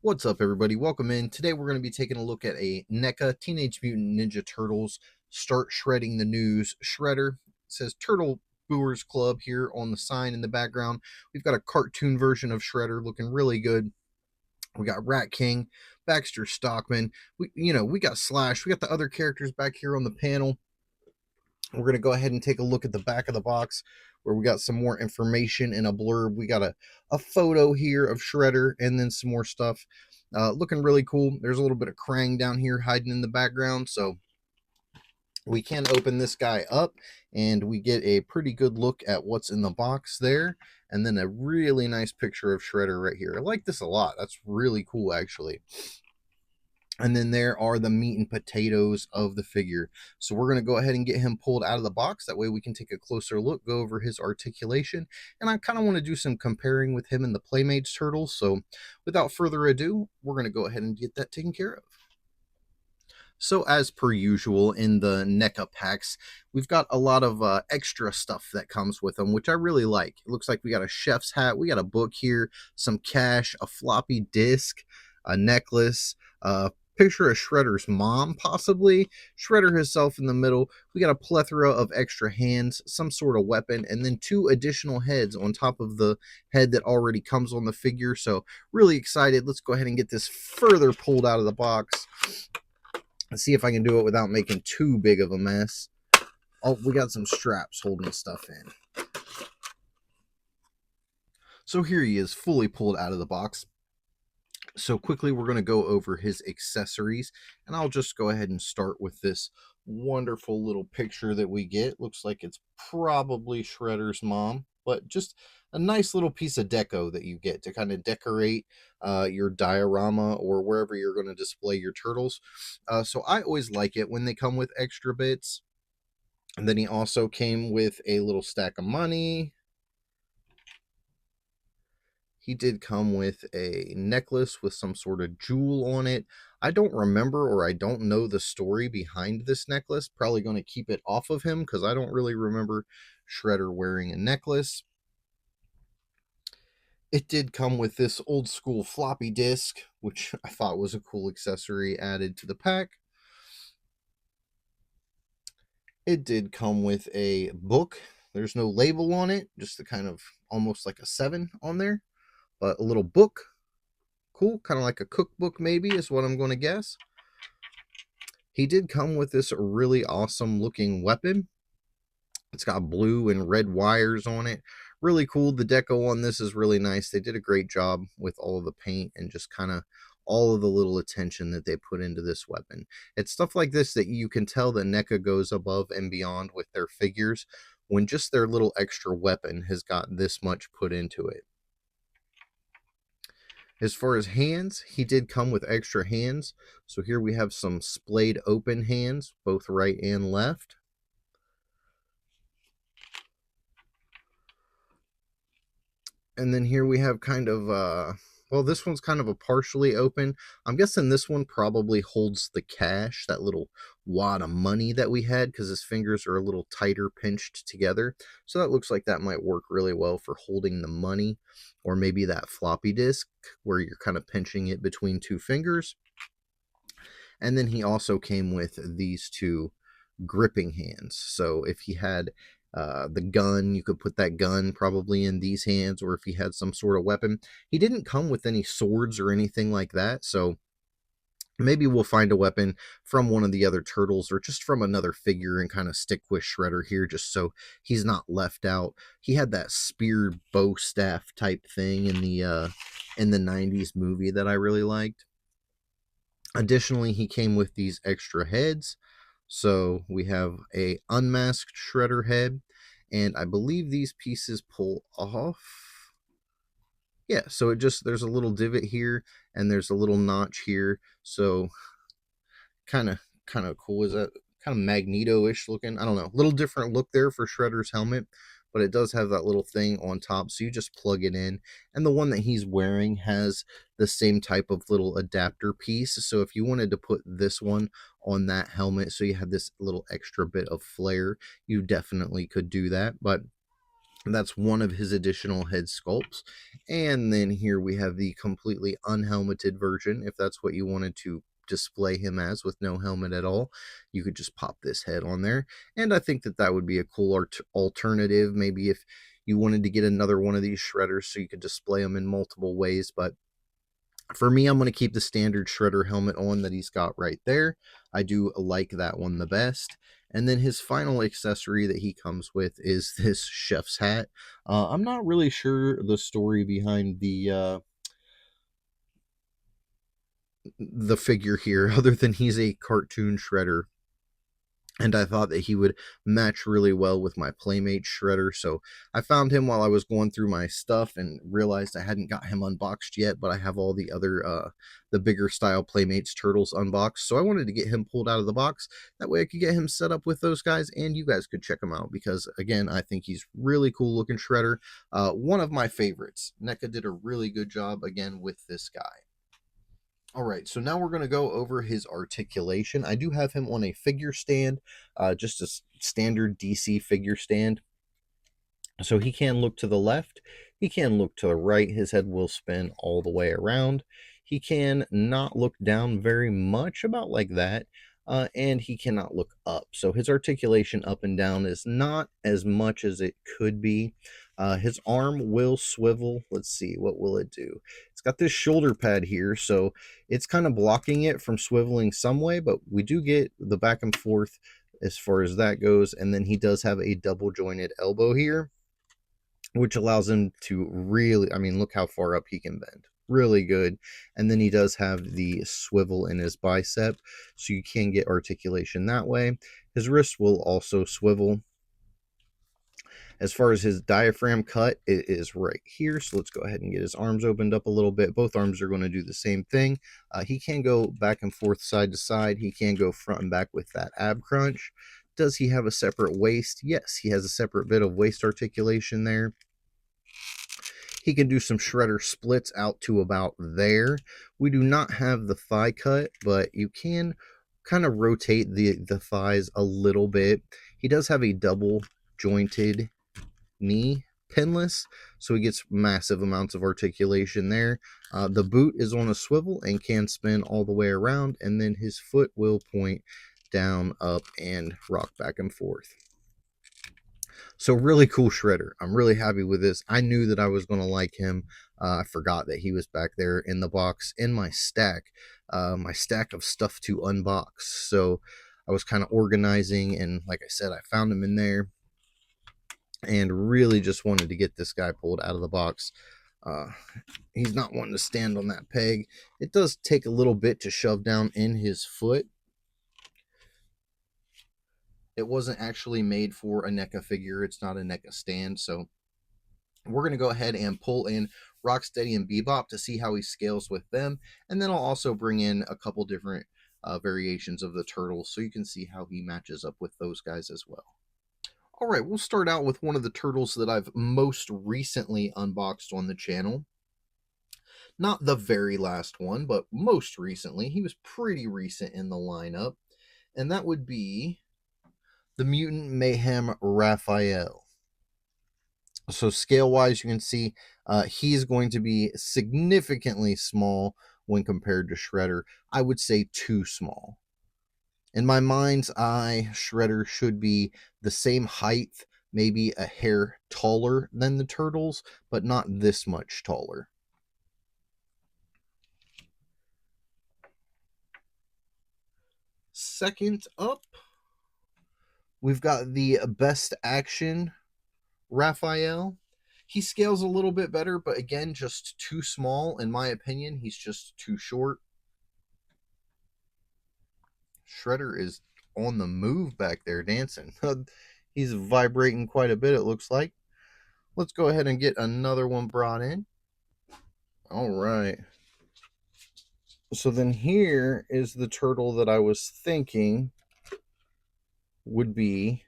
What's up, everybody? Welcome in. Today we're going to be taking a look at a NECA Teenage Mutant Ninja Turtles Start Shredding the News Shredder. It says Turtle Booers Club here on the sign in the background. We've got a cartoon version of Shredder looking really good. We got Rat King, Baxter Stockman. We got Slash. We got the other characters back here on the panel. We're going to go ahead and take a look at the back of the box where we got some more information and a blurb. We got a photo here of Shredder and then some more stuff. Looking really cool. There's a little bit of Krang down here hiding in the background. So we can open this guy up and we get a pretty good look at what's in the box there. And then a really nice picture of Shredder right here. I like this a lot. That's really cool, actually. And then there are the meat and potatoes of the figure. So we're going to go ahead and get him pulled out of the box. That way we can take a closer look, go over his articulation. And I kind of want to do some comparing with him and the Playmates Turtles. So without further ado, we're going to go ahead and get that taken care of. So as per usual in the NECA packs, we've got a lot of extra stuff that comes with them, which I really like. It looks like we got a chef's hat, we got a book here, some cash, a floppy disk, a necklace, picture of Shredder's mom, possibly, Shredder himself in the middle. We got a plethora of extra hands, some sort of weapon, and then 2 additional heads on top of the head that already comes on the figure. So really excited. Let's go ahead and get this further pulled out of the box. Let's see if I can do it without making too big of a mess. Oh, we got some straps holding stuff in. So here he is, fully pulled out of the box. So quickly, we're going to go over his accessories, and I'll just go ahead and start with this wonderful little picture that we get. Looks like it's probably Shredder's mom, but just a nice little piece of deco that you get to kind of decorate your diorama or wherever you're going to display your turtles. So I always like it when they come with extra bits. And then he also came with a little stack of money. He did come with a necklace with some sort of jewel on it. I don't remember, or I don't know the story behind this necklace. Probably going to keep it off of him because I don't really remember Shredder wearing a necklace. It did come with this old school floppy disk, which I thought was a cool accessory added to the pack. It did come with a book. There's no label on it, just the kind of almost like a 7 on there, but a little book. Cool, kind of like a cookbook maybe is what I'm going to guess. He did come with this really awesome looking weapon. It's got blue and red wires on it. Really cool. The deco on this is really nice. They did a great job with all of the paint and just kind of all of the little attention that they put into this weapon. It's stuff like this that you can tell that NECA goes above and beyond with their figures when just their little extra weapon has got this much put into it. As far as hands, he did come with extra hands. So here we have some splayed open hands, both right and left. And then here we have kind of, well, this one's kind of a partially open. I'm guessing this one probably holds the cash, that little wad of money that we had, because his fingers are a little tighter pinched together. So that looks like that might work really well for holding the money, or maybe that floppy disk where you're kind of pinching it between 2 fingers. And then he also came with these 2 gripping hands. So if he had the gun, you could put that gun probably in these hands, or if he had some sort of weapon. He didn't come with any swords or anything like that, so maybe we'll find a weapon from one of the other turtles or just from another figure and kind of stick with Shredder here just so he's not left out. He had that spear bow staff type thing in the 90s movie that I really liked. Additionally, he came with these extra heads. So we have a unmasked Shredder head, and I believe these pieces pull off. Yeah, so there's a little divot here, and there's a little notch here. So kind of cool. Is that kind of Magneto-ish looking? I don't know. A little different look there for Shredder's helmet, but it does have that little thing on top, so you just plug it in. And the one that he's wearing has the same type of little adapter piece. So if you wanted to put this one on that helmet, so you had this little extra bit of flair, you definitely could do that. But That's one of his additional head sculpts. And then here we have the completely unhelmeted version. If that's what you wanted to display him as, with no helmet at all, you could just pop this head on there. And I think that that would be a cool alternative. Maybe if you wanted to get another one of these shredders so you could display them in multiple ways. But for me, I'm going to keep the standard shredder helmet on that he's got right there. I do like that one the best. And then his final accessory that he comes with is this chef's hat. I'm not really sure the story behind the figure here, other than he's a cartoon shredder, and I thought that he would match really well with my Playmate Shredder. So I found him while I was going through my stuff and realized I hadn't got him unboxed yet, but I have all the other, the bigger style Playmates Turtles unboxed. So I wanted to get him pulled out of the box. That way I could get him set up with those guys and you guys could check him out because, again, I think he's really cool looking Shredder. One of my favorites. NECA did a really good job, again, with this guy. All right, so now we're going to go over his articulation. I do have him on a figure stand, just a standard DC figure stand. So he can look to the left, he can look to the right, his head will spin all the way around. He can not look down very much, about like that, and he cannot look up. So his articulation up and down is not as much as it could be. His arm will swivel. Let's see, what will it do? It's got this shoulder pad here, so it's kind of blocking it from swiveling some way, but we do get the back and forth as far as that goes. And then he does have a double jointed elbow here, which allows him to really, I mean, look how far up he can bend. Really good. And then he does have the swivel in his bicep, so you can get articulation that way. His wrist will also swivel. As far as his diaphragm cut, it is right here. So let's go ahead and get his arms opened up a little bit. Both arms are going to do the same thing. He can go back and forth, side to side. He can go front and back with that ab crunch. Does he have a separate waist? Yes, he has a separate bit of waist articulation there. He can do some shredder splits out to about there. We do not have the thigh cut, but you can kind of rotate the thighs a little bit. He does have a double jointed knee pinless, so he gets massive amounts of articulation there. The boot is on a swivel and can spin all the way around, and then his foot will point down, up, and rock back and forth. So really cool shredder. I'm really happy with this. I knew that I was going to like him. I forgot that he was back there in the box in my stack of stuff to unbox. So I was kind of organizing, and like I said, I found him in there and really just wanted to get this guy pulled out of the box. He's not wanting to stand on that peg. It does take a little bit to shove down in his foot. It wasn't actually made for a NECA figure. It's not a NECA stand. So we're going to go ahead and pull in Rocksteady and Bebop to see how he scales with them. And then I'll also bring in a couple different variations of the Turtles so you can see how he matches up with those guys as well. All right, we'll start out with one of the Turtles that I've most recently unboxed on the channel. Not the very last one, but most recently. He was pretty recent in the lineup. And that would be the Mutant Mayhem Raphael. So scale-wise, you can see he's going to be significantly small when compared to Shredder. I would say too small. In my mind's eye, Shredder should be the same height, maybe a hair taller than the Turtles, but not this much taller. Second up, we've got the Best Action Raphael. He scales a little bit better, but again, just too small. In my opinion, he's just too short. Shredder is on the move back there dancing. He's vibrating quite a bit, it looks like. Let's go ahead and get another one brought in. All right. So then here is the turtle that I was thinking would be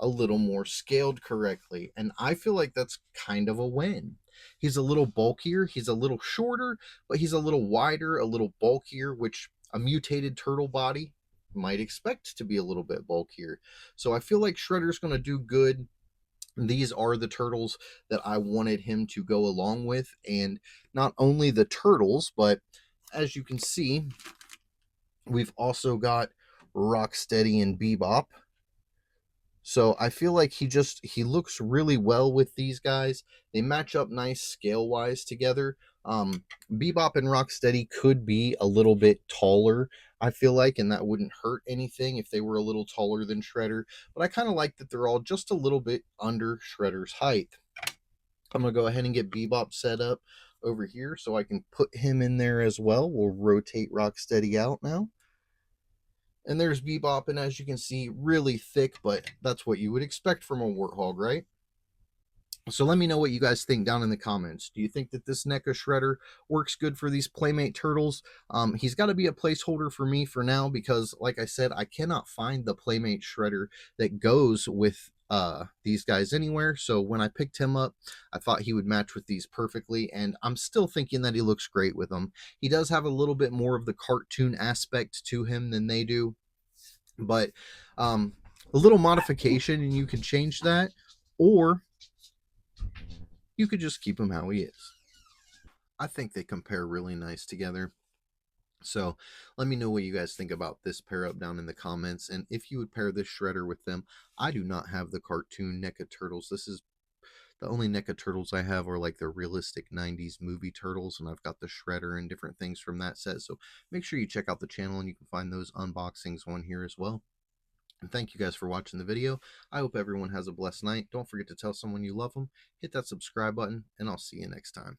a little more scaled correctly. And I feel like that's kind of a win. He's a little bulkier, he's a little shorter, but he's a little wider, a little bulkier, which a mutated turtle body might expect to be a little bit bulkier. So I feel like Shredder's going to do good These are the turtles that I wanted him to go along with, and not only the turtles, but as you can see, we've also got Rocksteady and Bebop. So I feel like he looks really well with these guys. They match up nice scale wise together. Bebop and Rocksteady could be a little bit taller, I feel like, and that wouldn't hurt anything if they were a little taller than Shredder. But I kind of like that they're all just a little bit under Shredder's height. I'm gonna go ahead and get Bebop set up over here so I can put him in there as well. We'll rotate Rocksteady out now. And there's Bebop, and as you can see, really thick, but that's what you would expect from a Warthog, right? So let me know what you guys think down in the comments. Do you think that this NECA Shredder works good for these Playmate Turtles? He's got to be a placeholder for me for now because, like I said, I cannot find the Playmate Shredder that goes with these guys anywhere. So when I picked him up, I thought he would match with these perfectly, and I'm still thinking that he looks great with them. He does have a little bit more of the cartoon aspect to him than they do, but a little modification and you can change that, or you could just keep him how he is. I think they compare really nice together. So let me know what you guys think about this pair up down in the comments, and if you would pair this Shredder with them. I do not have the cartoon NECA Turtles. This is the only NECA Turtles I have are like the realistic 90s movie Turtles, and I've got the Shredder and different things from that set. So make sure you check out the channel and you can find those unboxings on here as well. And thank you guys for watching the video. I hope everyone has a blessed night. Don't forget to tell someone you love them. Hit that subscribe button, and I'll see you next time.